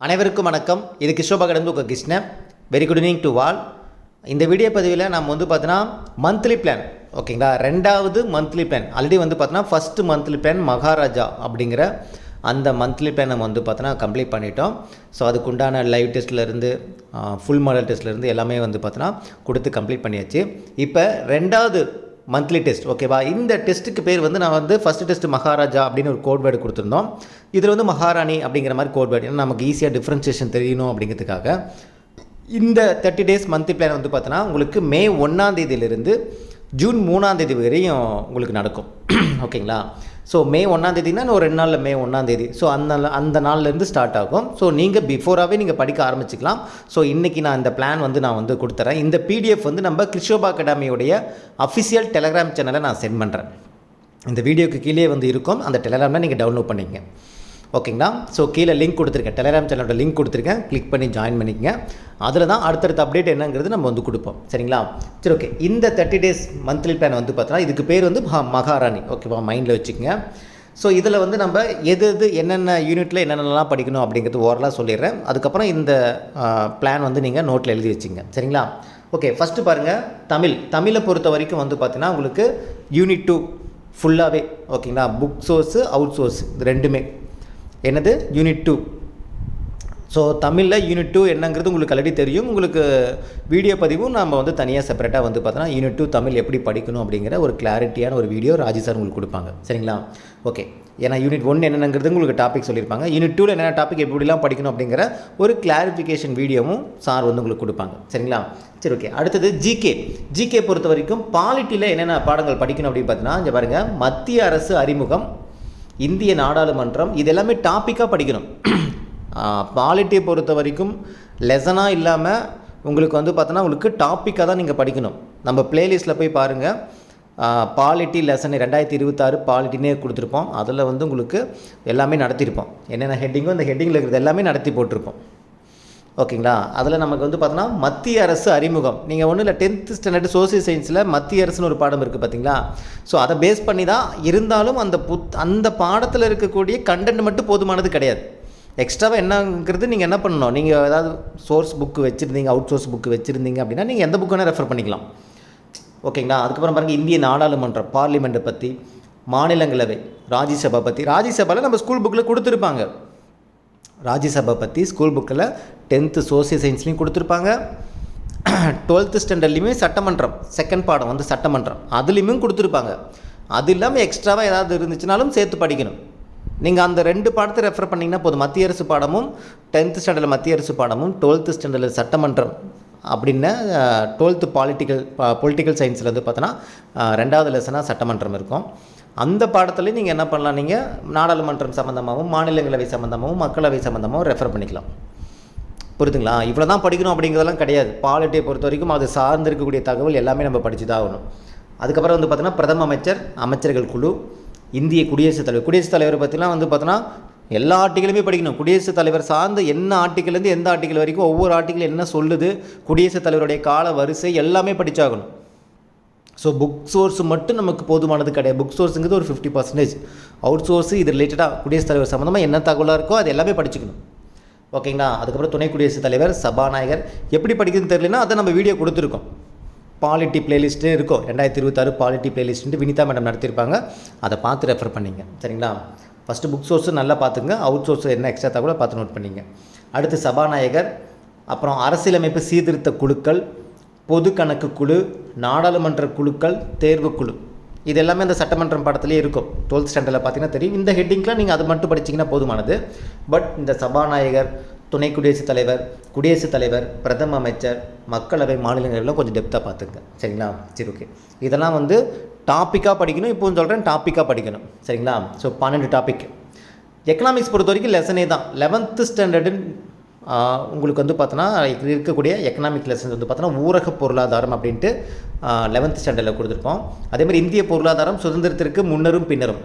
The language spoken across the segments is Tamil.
அனைவருக்கும் வணக்கம். இது கிஷோபாகடந்து உங்கள் Krishnan. Very good evening to all. இந்த வீடியோ பதிவில் நம்ம பார்த்தோன்னா மந்த்லி பிளான், ஓகேங்களா, ரெண்டாவது மந்த்லி பிளான். ஆல்ரெடி பார்த்தோன்னா ஃபஸ்ட்டு மந்த்லி பிளான் மகாராஜா அப்படிங்கிற அந்த மந்த்லி பிளான் நம்ம பார்த்தோன்னா கம்ப்ளீட் பண்ணிட்டோம். ஸோ அதுக்குண்டான லைவ் டெஸ்ட்லேருந்து ஃபுல் மாடல் டெஸ்ட்லேருந்து எல்லாமே பார்த்தோன்னா கொடுத்து கம்ப்ளீட் பண்ணியாச்சு. இப்போ ரெண்டாவது மந்த்லி டெஸ்ட், ஓகேவா. இந்த டெஸ்ட்டுக்கு பேர் நான் ஃபஸ்ட்டு டெஸ்ட் மகாராஜா அப்படின்னு ஒரு கோட் வேர்டு கொடுத்துருந்தோம். இதில் மகாராணி அப்படிங்கிற மாதிரி கோட் வேர்டு, ஏன்னா நமக்கு ஈஸியாக டிஃப்ரென்சியேஷன் தெரியணும் அப்படிங்கிறதுக்காக. இந்த 30 டேஸ் மந்த்லி பிளான் பார்த்தோன்னா உங்களுக்கு மே 1ஆம் தேதியிலிருந்து ஜூன் 3ஆம் தேதி வரையும் உங்களுக்கு நடக்கும், ஓகேங்களா. ஸோ மே 1ஆம் தேதினா ஒரு 2 நாளில் மே 1ஆம் தேதி. ஸோ அந்த நாள்லேருந்து ஸ்டார்ட் ஆகும். ஸோ நீங்கள் பிஃபோராகவே நீங்கள் படிக்க ஆரம்பிச்சிக்கலாம். ஸோ இன்றைக்கி நான் இந்த பிளான் நான் கொடுத்துறேன். இந்த பிடிஎஃப் நம்ம கிருஷோபா அகாடமியோடைய அஃபிஷியல் டெலகிராம் சேனலை நான் சென்ட் பண்ணுறேன். இந்த வீடியோக்கு கீழே இருக்கும். அந்த டெலகிராமில் நீங்கள் டவுன்லோட் பண்ணிக்கங்க, ஓகேங்களா. ஸோ கீழே லிங்க் கொடுத்துருக்கேன், டெலகிராம் சேனலோட லிங்க் கொடுத்துருக்கேன். கிளிக் பண்ணி ஜாயின் பண்ணிக்கங்க. அதில் தான் அடுத்தடுத்த அப்டேட் என்னங்கிறது நம்ம கொடுப்போம், சரிங்களா. சரி, ஓகே. இந்த 30 டேஸ் மந்த்லி பிளான் பார்த்தோன்னா இதுக்கு பேர் மகாராணி, ஓகேவா, மைண்டில் வச்சுக்கோங்க. ஸோ இதில் நம்ம எது என்னென்ன யூனிட்டில் என்னென்னலாம் படிக்கணும் அப்படிங்கிறது ஓரலாக சொல்லிடுறேன். அதுக்கப்புறம் இந்த பிளான் நீங்கள் நோட்டில் எழுதி வச்சுங்க, சரிங்களா. ஓகே, ஃபஸ்ட்டு பாருங்கள், தமிழை பொறுத்த வரைக்கும் பார்த்தீங்கன்னா உங்களுக்கு யூனிட் 2 ஃபுல்லாகவே, ஓகேங்களா. புக் சோர்ஸு அவுட் சோர்ஸ் இது ரெண்டுமே என்னது யூனிட் 2. ஸோ தமிழில் யூனிட் 2 என்னங்கிறது உங்களுக்கு ஆல்ரெடி தெரியும். உங்களுக்கு வீடியோ பதிவும் நம்ம தனியாக செப்பரேட்டாக பார்த்தோன்னா யூனிட் 2 தமிழ் எப்படி படிக்கணும் அப்படிங்கிற ஒரு கிளாரிட்டியான ஒரு வீடியோ ராஜி சார் உங்களுக்கு கொடுப்பாங்க, சரிங்களா. ஓகே, ஏன்னா யூனிட் 1 என்னங்கிறது உங்களுக்கு டாபிக் சொல்லியிருப்பாங்க. யூனிட் 2ல் என்னென்ன டாபிக் எப்படிலாம் படிக்கணும் அப்படிங்கிற ஒரு கிளாரிஃபிகேஷன் வீடியோவும் சார் உங்களுக்கு கொடுப்பாங்க, சரிங்களா. சரி, ஓகே. அடுத்தது ஜிகே பொறுத்த வரைக்கும் பாலிட்டியில் என்னென்ன பாடங்கள் படிக்கணும் அப்படின்னு பார்த்தீங்கன்னா இங்கே பாருங்கள், மத்திய அரசு அறிமுகம், இந்திய நாடாளுமன்றம், இது எல்லாமே டாப்பிக்காக படிக்கணும். பாலிட்டியை பொறுத்த வரைக்கும் லெசனாக இல்லாமல் உங்களுக்கு பார்த்தோன்னா உங்களுக்கு டாப்பிக்காக தான் நீங்கள் படிக்கணும். நம்ம பிளேலிஸ்ட்டில் போய் பாருங்கள், பாலிட்டி லெசன் 2026 பாலிட்டினே கொடுத்துருப்போம். அதில் உங்களுக்கு எல்லாமே நடத்தியிருப்போம். என்னென்ன ஹெட்டிங்கோ அந்த ஹெட்டிங்கில் இருக்கிறது எல்லாமே நடத்தி போட்டிருப்போம், ஓகேங்களா. அதில் நமக்கு பார்த்தோன்னா மத்திய அரசு அறிமுகம், நீங்கள் ஒன்றும் இல்லை 10th ஸ்டாண்டர்ட் சோசியல் சயின்ஸில் மத்திய அரசுன்னு ஒரு பாடம் இருக்குது பார்த்தீங்களா. ஸோ அதை பேஸ் பண்ணி தான் இருந்தாலும் அந்த பாடத்தில் இருக்கக்கூடிய கண்டென்ட் மட்டும் போதுமானது கிடையாது. எக்ஸ்ட்ராவாக என்னங்கிறது நீங்கள் என்ன பண்ணணும், நீங்கள் ஏதாவது சோர்ஸ் புக்கு வச்சுருந்தீங்க, அவுட் சோர்ஸ் புக்கு வச்சுருந்தீங்க அப்படின்னா நீங்கள் எந்த புக்கு வேணால் ரெஃபர் பண்ணிக்கலாம், ஓகேங்களா. அதுக்கப்புறம் பாருங்கள், இந்திய நாடாளுமன்றம் பார்லிமெண்ட்டை பற்றி, மாநிலங்களவை, ராஜ்யசபா பற்றி. ராஜ்யசபாவில் நம்ம ஸ்கூல் புக்கில் கொடுத்துருப்பாங்க. ராஜ்யசபா பற்றி ஸ்கூல் புக்கில் 10th சோசியல் சயின்ஸ்லேயும் கொடுத்துருப்பாங்க. 12th ஸ்டாண்டர்ட்லேயுமே சட்டமன்றம் செகண்ட் பாடம் சட்டமன்றம் அதுலேயுமே கொடுத்துருப்பாங்க. அது இல்லாமல் எக்ஸ்ட்ராவாக ஏதாவது இருந்துச்சுனாலும் சேர்த்து படிக்கணும். நீங்கள் அந்த 2 பாடத்தை ரெஃபர் பண்ணிங்கன்னா போதும். மத்திய அரசு பாடமும் 10th ஸ்டாண்டர்டில் மத்திய அரசு பாடமும் 12th ஸ்டாண்டர்டில் சட்டமன்றம் அப்படின்னு 12th பொலிட்டிக்கல் சயின்ஸில் பார்த்தோன்னா 2வது லெசனாக சட்டமன்றம் இருக்கும். அந்த பாடத்தில் நீங்கள் என்ன பண்ணலாம், நீங்கள் நாடாளுமன்றம் சம்மந்தமாகவும் மாநிலங்களவை சம்மந்தமாகவும் மக்களவை சம்மந்தமாகவும் ரெஃபர் பண்ணிக்கலாம், புரியுதுங்களா. இவ்வளோ தான் படிக்கணும் அப்படிங்கிறதெல்லாம் கிடையாது. பாலிட்டியை பொறுத்த வரைக்கும் அது சார்ந்திருக்கக்கூடிய தகவல் எல்லாமே நம்ம படித்து தான் ஆகணும். அதுக்கப்புறம் பார்த்தோன்னா பிரதம அமைச்சர், அமைச்சர்கள் குழு, இந்திய குடியரசுத் தலைவர் பற்றிலாம் பார்த்தோன்னா எல்லா ஆர்டிக்கிளுமே படிக்கணும். குடியரசுத் தலைவர் சார்ந்து என்ன ஆர்டிக்கிலேருந்து எந்த ஆர்டிக்கிள் வரைக்கும் ஒவ்வொரு ஆர்டிக்கிள் என்ன சொல்லுது, குடியரசுத் தலைவருடைய கால வரிசை எல்லாமே படித்தாகணும். ஸோ புக் சோர்ஸ் மட்டும் நமக்கு போதுமானது கிடையாது. புக் சோர்ஸுங்கிறது ஒரு 50%. அவுட் சோர்ஸு இது ரிலேட்டடாக குடியரசுத் தலைவர் சம்மந்தமாக என்ன தகவலாக இருக்கோ அது எல்லாமே படிச்சுக்கணும், ஓகேங்களா. அதுக்கப்புறம் துணை குடியரசுத் தலைவர், சபாநாயகர் எப்படி படிக்கிறதுன்னு தெரியலனா அதை நம்ம வீடியோ கொடுத்துருக்கோம். பாலிட்டி பிளேலிஸ்ட்டே இருக்கும், 2026 பாலிட்டி பிளேலிஸ்ட்டு வினிதா மேடம் நடத்தியிருப்பாங்க. அதை பார்த்து ரெஃபர் பண்ணிங்க, சரிங்களா. ஃபஸ்ட்டு புக் சோர்ஸு நல்லா பார்த்துங்க, அவுட் சோர்ஸு என்ன எக்ஸ்ட்ரா தகவலை பார்த்து நோட் பண்ணிங்க. அடுத்து சபாநாயகர், அப்புறம் அரசியலமைப்பு சீர்திருத்த குழுக்கள், பொது கணக்கு குழு, நாடாளுமன்ற குழுக்கள், தேர்வுக்குழு, இது எல்லாமே அந்த சட்டமன்றம் பாடத்துலேயே இருக்கும். 12th ஸ்டாண்டர்டில் பார்த்தீங்கன்னா தெரியும். இந்த ஹெட்டிங்லாம் நீங்கள் அது மட்டும் படிச்சிங்கன்னா போதுமானது. பட் இந்த சபாநாயகர், துணை குடியரசுத் தலைவர், குடியரசுத் தலைவர், பிரதம அமைச்சர், மக்களவை, மாநிலங்களவைலாம் கொஞ்சம் டெப்த்தாக பார்த்துங்க, சரிங்களா. சரி, ஓகே. இதெல்லாம் டாப்பிக்காக படிக்கணும். இப்போது சொல்கிறேன் டாப்பிக்காக படிக்கணும், சரிங்களா. So 12 topic. எக்கனாமிக்ஸ் பொறுத்த வரைக்கும் லெசனே தான். 11th ஸ்டாண்டர்டு உங்களுக்கு பார்த்தோன்னா இருக்கக்கூடிய எக்கனாமிக் லெசன்ஸ் பார்த்தோன்னா ஊரக பொருளாதாரம் அப்படின்ட்டு 11th ஸ்டாண்டர்டில் கொடுத்துருப்போம். அதேமாதிரி இந்திய பொருளாதாரம் சுதந்திரத்திற்கு முன்னரும் பின்னரும்,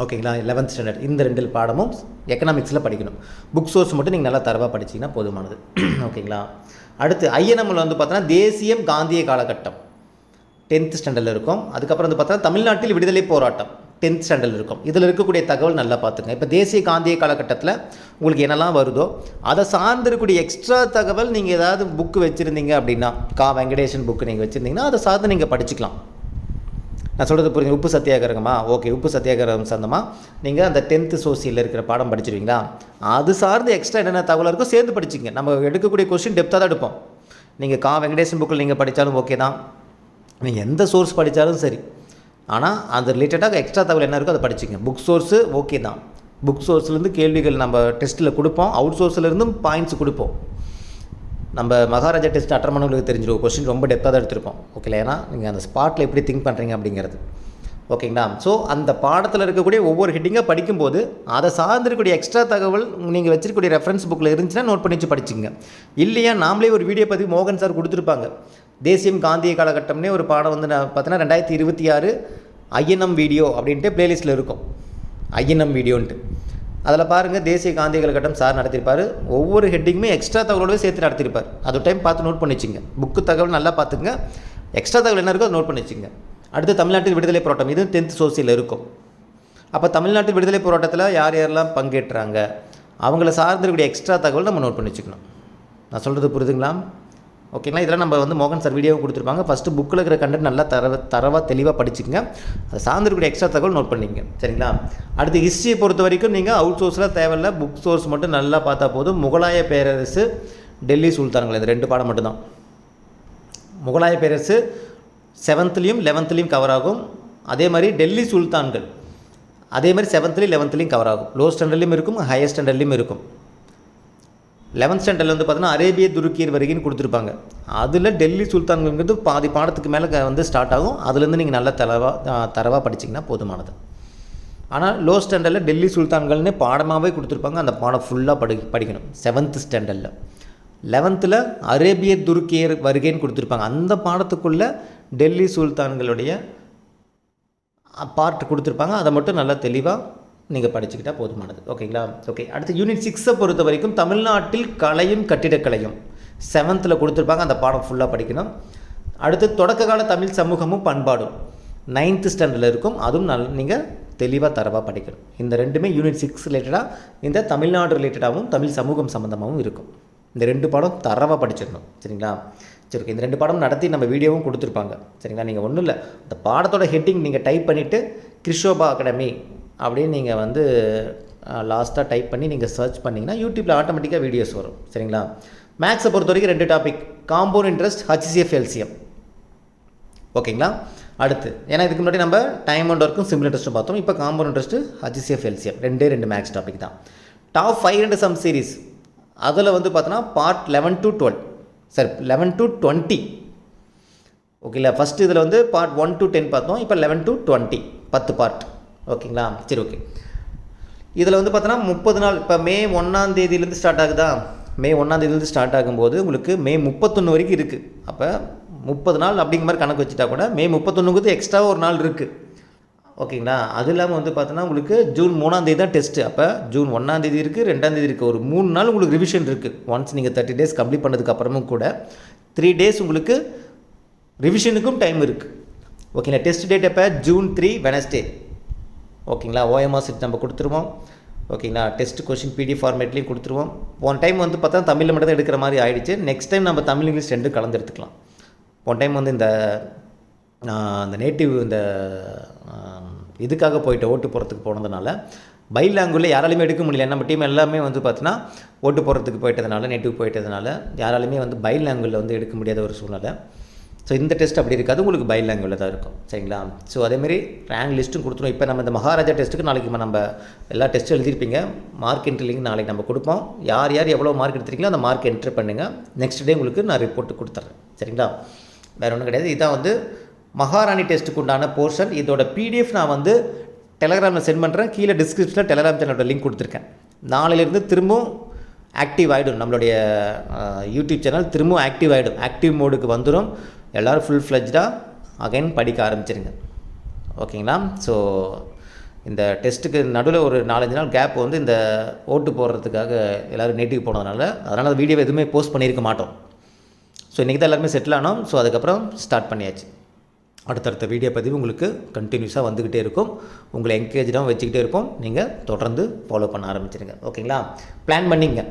ஓகேங்களா. 11th ஸ்டாண்டர்ட் இந்த 2 பாடமும் எக்கனாமிக்ஸில் படிக்கணும். புக் சோர்ஸ் மட்டும் நீங்கள் நல்லா தரவாக படிச்சிங்கன்னா போதுமானது, ஓகேங்களா. அடுத்து ஐஎன்எம்மில் பார்த்தோன்னா தேசியம் காந்திய காலகட்டம் 10th ஸ்டாண்டர்டில் இருக்கும். அதுக்கப்புறம் பார்த்தோன்னா தமிழ்நாட்டில் விடுதலை போராட்டம் 10th ஸ்டாண்டர்டில் இருக்கும். இதில் இருக்கக்கூடிய தகவல் நல்லா பார்த்துங்க. இப்போ தேசிய காந்திய காலகட்டத்தில் உங்களுக்கு என்னெல்லாம் வருதோ அதை சார்ந்திருக்கக்கூடிய எக்ஸ்ட்ரா தகவல் நீங்கள் ஏதாவது புக்கு வச்சுருந்தீங்க அப்படின்னா, வெங்கடேசன் புக்கு நீங்கள் வச்சுருந்தீங்கன்னா அதை சார்ந்து நீங்கள் படிச்சுக்கலாம். நான் சொல்கிறது புரியுது. உப்பு சத்தியாகிரகமா? ஓகே, உப்பு சத்தியாகிரகம் சார்ந்தமாக நீங்கள் அந்த 10th சோசியலில் இருக்கிற பாடம் படிச்சிருவீங்களா, அது சார்ந்து எக்ஸ்ட்ரா என்னென்ன தகவலாக இருக்கோ சேர்ந்து படிச்சிங்க. நம்ம எடுக்கக்கூடிய கொஸ்டின் டெப்த்தாக தான் எடுப்போம். நீங்கள் வெங்கடேசன் புக்கில் நீங்கள் படித்தாலும் ஓகே தான், நீங்கள் எந்த சோர்ஸ் படித்தாலும் சரி. ஆனால் அது ரிலேட்டடாக எக்ஸ்ட்ரா தகவல் என்ன இருக்கோ அதை படிச்சிங்க. புக் சோர்ஸு ஓகே தான். புக் சோர்ஸ்லேருந்து கேள்விகள் நம்ம டெஸ்ட்டில் கொடுப்போம், அவுட் சோர்ஸ்லேருந்தும் பாயிண்ட்ஸ் கொடுப்போம். நம்ம மகாராஜா டெஸ்ட் அட்டன் பண்ணவங்களுக்கு தெரிஞ்சிருக்கும், கொஸ்டின் ரொம்ப டெப்த்தாக தான் எடுத்திருப்போம். ஓகேங்களா? ஏன்னா நீங்கள் அந்த ஸ்பாட்டில் எப்படி திங்க் பண்ணுறீங்க அப்படிங்கிறது. ஓகேங்களா? ஸோ அந்த பாடத்தில் இருக்கக்கூடிய ஒவ்வொரு ஹெட்டிங்காக படிக்கும்போது அதை சார்ந்திருக்கக்கூடிய எக்ஸ்ட்ரா தகவல் நீங்கள் வச்சிருக்கக்கூடிய ரெஃபரன்ஸ் புக்கில் இருந்துச்சுன்னா நோட் பண்ணி வச்சு படிச்சிங்க. இல்லையா நாமளே ஒரு வீடியோ பதிவு மோகன் சார் கொடுத்துருப்பாங்க. தேசியம் காந்திய காலகட்டம்னே ஒரு பாடம் வந்து நான் பார்த்தீங்கன்னா 2026 ஐஎன்எம் வீடியோ அப்படின்ட்டு ப்ளேலிஸ்ட்டில் இருக்கும். ஐஎன்எம் வீடியோன்ட்டு அதில் பாருங்கள், தேசிய காந்திய காலகட்டம் சார் நடத்திருப்பார். ஒவ்வொரு ஹெட்டிங்குமே எக்ஸ்ட்ரா தகவலோடு சேர்த்து நடத்திருப்பார். அது டைம் பார்த்து நோட் பண்ணி வச்சுங்க. புக்கு தகவல் நல்லா பார்த்துங்க, எக்ஸ்ட்ரா தகவல் என்ன இருக்கோ அதை நோட் பண்ணி வச்சுங்க. அடுத்து தமிழ்நாட்டில் விடுதலை போராட்டம், இது 10th சோசியலில் இருக்கும். அப்போ தமிழ்நாட்டில் விடுதலை போராட்டத்தில் யார் யாரெல்லாம் பங்கேற்றாங்க அவங்கள சார்ந்திருக்கக்கூடிய எக்ஸ்ட்ரா தகவல் நம்ம நோட் பண்ணி வச்சுக்கணும். நான் சொல்கிறது புரியுதுங்களா? ஓகேங்களா? இதெல்லாம் நம்ம வந்து மோகன் சார் வீடியோவும் கொடுத்துருப்பாங்க. ஃபஸ்ட்டு புக்கில் இருக்கிற கண்டென்ட் நல்லா தரவாக தெளிவாக படிச்சுக்கங்க. அதை சார்ந்திருக்கக்கூடிய எக்ஸ்ட்ரா தகவல் நோட் பண்ணிங்க. சரிங்களா? அடுத்து ஹிஸ்ட்ரியை பொறுத்த வரைக்கும் நீங்கள் அவுட் சோர்ஸில் தேவையில்லை, புக் சோர்ஸ் மட்டும் நல்லா பார்த்தா போதும். முகலாய பேரரசு, டெல்லி சுல்தான்கள், இந்த 2 பாடம் மட்டும்தான். முகலாய பேரரசு 7th-லையும் 11th-லையும் கவர் ஆகும். அதே மாதிரி டெல்லி சுல்தான்கள் அதே மாதிரி 7th-லையும் 11th-லையும் கவர் ஆகும். லோ ஸ்டாண்டர்ட்லையும் இருக்கும், ஹையர் ஸ்டாண்டர்ட்லையும் இருக்கும். 11th ஸ்டாண்டர்டில் வந்து பார்த்தீங்கன்னா அரேபிய துருக்கியர் வருகைன்னு கொடுத்துருப்பாங்க. அதில் டெல்லி சுல்தான்கிறது பாதி பாடத்துக்கு மேலே வந்து ஸ்டார்ட் ஆகும். அதுலேருந்து நீங்கள் நல்லா தரவாக படிச்சிங்கன்னா போதுமானது. ஆனால் லோ ஸ்டாண்டர்டில் டெல்லி சுல்தான்கள்னு பாடமாகவே கொடுத்துருப்பாங்க. அந்த பாடம் ஃபுல்லாக படிக்கணும். 7th ஸ்டாண்டர்டில் 11th அரேபிய துருக்கியர் வருகைன்னு கொடுத்துருப்பாங்க. அந்த பாடத்துக்குள்ளே டெல்லி சுல்தான்களுடைய பார்ட் கொடுத்துருப்பாங்க. அதை மட்டும் நல்லா தெளிவாக நீங்கள் படிச்சுக்கிட்டால் போதுமானது. ஓகேங்களா? ஓகே. அடுத்து யூனிட் 6 பொறுத்த வரைக்கும் தமிழ்நாட்டில் கலையும் கட்டிடக்கலையும் 7th கொடுத்துருப்பாங்க. அந்த பாடம் ஃபுல்லாக படிக்கணும். அடுத்து தொடக்க கால தமிழ் சமூகமும் பண்பாடும் 9th ஸ்டாண்டர்டில் இருக்கும். அதுவும் நீங்கள் தெளிவாக தரவாக படிக்கணும். இந்த ரெண்டுமே யூனிட் 6 ரிலேட்டடாக, இந்த தமிழ்நாடு ரிலேட்டடாகவும் தமிழ் சமூகம் சம்மந்தமாகவும் இருக்கும். இந்த 2 பாடம் தரவாக படிச்சிடணும். சரிங்களா? சரி, ஓகே. இந்த 2 பாடம் நடத்தி நம்ம வீடியோவும் கொடுத்துருப்பாங்க. சரிங்களா? நீங்கள் ஒன்றும் இல்லை, இந்த பாடத்தோட ஹெட்டிங் நீங்கள் டைப் பண்ணிவிட்டு கிருஷோபா அகாடமி அப்படின்னு நீங்கள் வந்து லாஸ்ட்டாக டைப் பண்ணி நீங்கள் சர்ச் பண்ணிங்கன்னா யூடியூப்பில் ஆட்டோமேட்டிக்காக வீடியோஸ் வரும். சரிங்களா? மேக்ஸை பொறுத்த வரைக்கும் 2 topic, compound interest, HCF LCM. ஓகேங்களா? அடுத்து ஏன்னா இதுக்கு முன்னாடி நம்ம டைம் அண்ட் ஒர்க்கும் சிம்பிள் இன்ட்ரெஸ்ட்டும் பார்த்தோம். இப்போ compound interest, HCF LCM 2 maths topic தான். டாப் 500 சம் சீரீஸ் அதில் வந்து பார்த்தோன்னா பார்ட் 11 to 12, சரி 11 to 20. ஓகேங்களா? ஃபஸ்ட்டு இதில் வந்து பார்ட் 1 to 10 பார்த்தோம். இப்போ 11 to 20 10 பார்ட். ஓகேங்களா? சரி, ஓகே. இதில் வந்து பார்த்தோன்னா 30 நாள், இப்போ மே 1ஆம் தேதியிலேருந்து ஸ்டார்ட் ஆகுதா? மே 1ஆம் தேதியிலேருந்து ஸ்டார்ட் ஆகும்போது உங்களுக்கு மே 31 வரைக்கும் இருக்குது. அப்போ 30 நாள் அப்படிங்கிற மாதிரி கணக்கு வச்சுட்டா கூட மே 31க்கு எக்ஸ்ட்ரா ஒரு நாள் இருக்குது. ஓகேங்களா? அது இல்லாமல் வந்து பார்த்தோன்னா உங்களுக்கு ஜூன் 3ஆம் தேதி தான் டெஸ்ட்டு. அப்போ ஜூன் 1ஆம் தேதி இருக்குது, 2ஆம் தேதி இருக்குது. ஒரு 3 நாள் உங்களுக்கு ரிவிஷன் இருக்குது. ஒன்ஸ் நீங்கள் 30 days கம்ப்ளீட் பண்ணதுக்கு அப்புறமும் கூட 3 days உங்களுக்கு ரிவிஷனுக்கும் டைம் இருக்குது. ஓகேங்களா? டெஸ்ட் டேட் எப்போ? June 3 Wednesday. ஓகேங்களா? OMR செட் நம்ம கொடுத்துருவோம். ஓகேங்களா? டெஸ்ட் கொஷின் PDF ஃபார்மேட்லேயும் கொடுத்துருவோம். போன டைம் வந்து பார்த்தா தமிழில் மட்டும் தான் எடுக்கிற மாதிரி ஆகிடுச்சு. நெக்ஸ்ட் டைம் நம்ம தமிழ் இங்கிலீஷ் 2 கலந்து எடுத்துக்கலாம். போன டைம் வந்து இந்த நேட்டிவ் இந்த இதுக்காக போயிட்டு ஓட்டு போகிறதுக்கு போனதுனால பைலாங்குவேஜில் யாராலையுமே எடுக்க முடியல. நம்ம டீம் எல்லாமே வந்து பார்த்தீங்கன்னா ஓட்டு போகிறதுக்கு போயிட்டதுனால, நேட்டிவ் போயிட்டதுனால யாராலையுமே வந்து பைலாங்குவேஜில் வந்து எடுக்க முடியாத ஒரு சூழ்நிலை. ஸோ இந்த டெஸ்ட் அப்படி இருக்காது, உங்களுக்கு பைலாங்குவேஜில் தான் இருக்கும். சரிங்களா? ஸோ அதேமாரி ரேங்க் லிஸ்ட்டும் கொடுத்துருவோம். இப்போ நம்ம இந்த மகாராஜா டெஸ்ட்டுக்கு நாளைக்கு நம்ம எல்லா டெஸ்ட்டும் எழுதியிருப்பீங்க. மார்க் என்ட்ரி லிங்க் நாளைக்கு நம்ம கொடுப்போம். யார் யார் எவ்வளோ மார்க் எடுத்துருக்கீங்களோ அந்த மார்க் என்ட்ரி பண்ணுங்கள். நெக்ஸ்ட் டே உங்களுக்கு நான் ரிப்போர்ட்டு கொடுத்துட்றேன். சரிங்களா? வேறு ஒன்றும் கிடையாது. இதான் வந்து மகாராணி டெஸ்ட்டுக்கு உண்டான போர்ஷன். இதோட PDF நான் வந்து டெலகிராமில் சென்ட் பண்ணுறேன். கீழே டிஸ்கிரிப்ஷனில் டெலகிராம் சேனலோட லிங்க் கொடுத்துருக்கேன். நாளையிலேருந்து திரும்பவும் ஆக்டிவ் ஆகிடும். நம்மளுடைய யூடியூப் சேனல் திரும்பவும் ஆக்டிவ் ஆகிடும். ஆக்டிவ் மோடுக்கு வந்துடும். எல்லோரும் ஃபுல் ஃப்ளெஜ்டாக அகைன் படிக்க ஆரம்பிச்சிருங்க. ஓகேங்களா? ஸோ இந்த டெஸ்ட்டுக்கு நடுவில் ஒரு 4-5 நாள் கேப் வந்து இந்த ஓட்டு போடுறதுக்காக எல்லோரும் நேட்டிவ் போனதுனால, அதனால் வீடியோ எதுவுமே போஸ்ட் பண்ணியிருக்க மாட்டோம். ஸோ இன்றைக்கி தான் எல்லாருமே செட்டில் ஆனோம். ஸோ அதுக்கப்புறம் ஸ்டார்ட் பண்ணியாச்சு. அடுத்தடுத்த வீடியோ பதிவு உங்களுக்கு கண்டினியூஸாக வந்துக்கிட்டே இருக்கும். உங்களை என்கரேஜாகவும் வச்சுக்கிட்டே இருக்கும். நீங்கள் தொடர்ந்து ஃபாலோ பண்ண ஆரம்பிச்சிடுங்க. ஓகேங்களா? பிளான் பண்ணிங்க.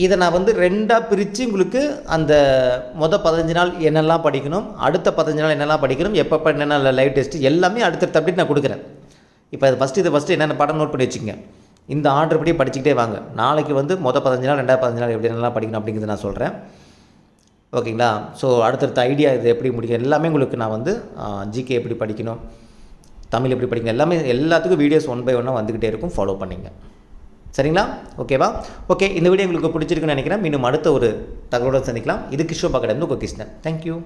இதை நான் வந்து 2ஆக பிரித்து உங்களுக்கு அந்த 15 நாள் என்னெல்லாம் படிக்கணும், அடுத்த 15 நாள் என்னெல்லாம் படிக்கணும், எப்பப்போ என்னென்ன லைவ் டெஸ்ட்டு எல்லாமே அடுத்தடுத்த அப்டேட் நான் கொடுக்குறேன். இப்போ அது ஃபஸ்ட்டு என்னென்ன பாடம் நோட் பண்ணி வச்சுக்கங்க. இந்த ஆர்டர் படி படிச்சுக்கிட்டே வாங்க. நாளைக்கு வந்து 15 நாள் 2வது 15 நாள் எப்படி என்னெல்லாம் படிக்கணும் அப்படிங்கிறத நான் சொல்கிறேன். ஓகேங்களா? ஸோ அடுத்தடுத்த ஐடியா இது எப்படி முடிக்கும் எல்லாமே உங்களுக்கு நான் வந்து ஜிகே எப்படி படிக்கணும், தமிழ் எப்படி படிக்கணும் எல்லாமே எல்லாத்துக்கும் வீடியோஸ் 1 by 1 வந்துக்கிட்டே இருக்கும். ஃபாலோ பண்ணிங்க. சரிங்களா? ஓகேவா? ஓகே, இந்த வீடியோ உங்களுக்கு பிடிச்சிருக்குன்னு நினைக்கிறேன். மீண்டும் அடுத்த ஒரு தகவலோடு சந்திக்கலாம். இது கிஷோப் அகாடமி உங்கள் கிருஷ்ணன். தேங்க்யூ.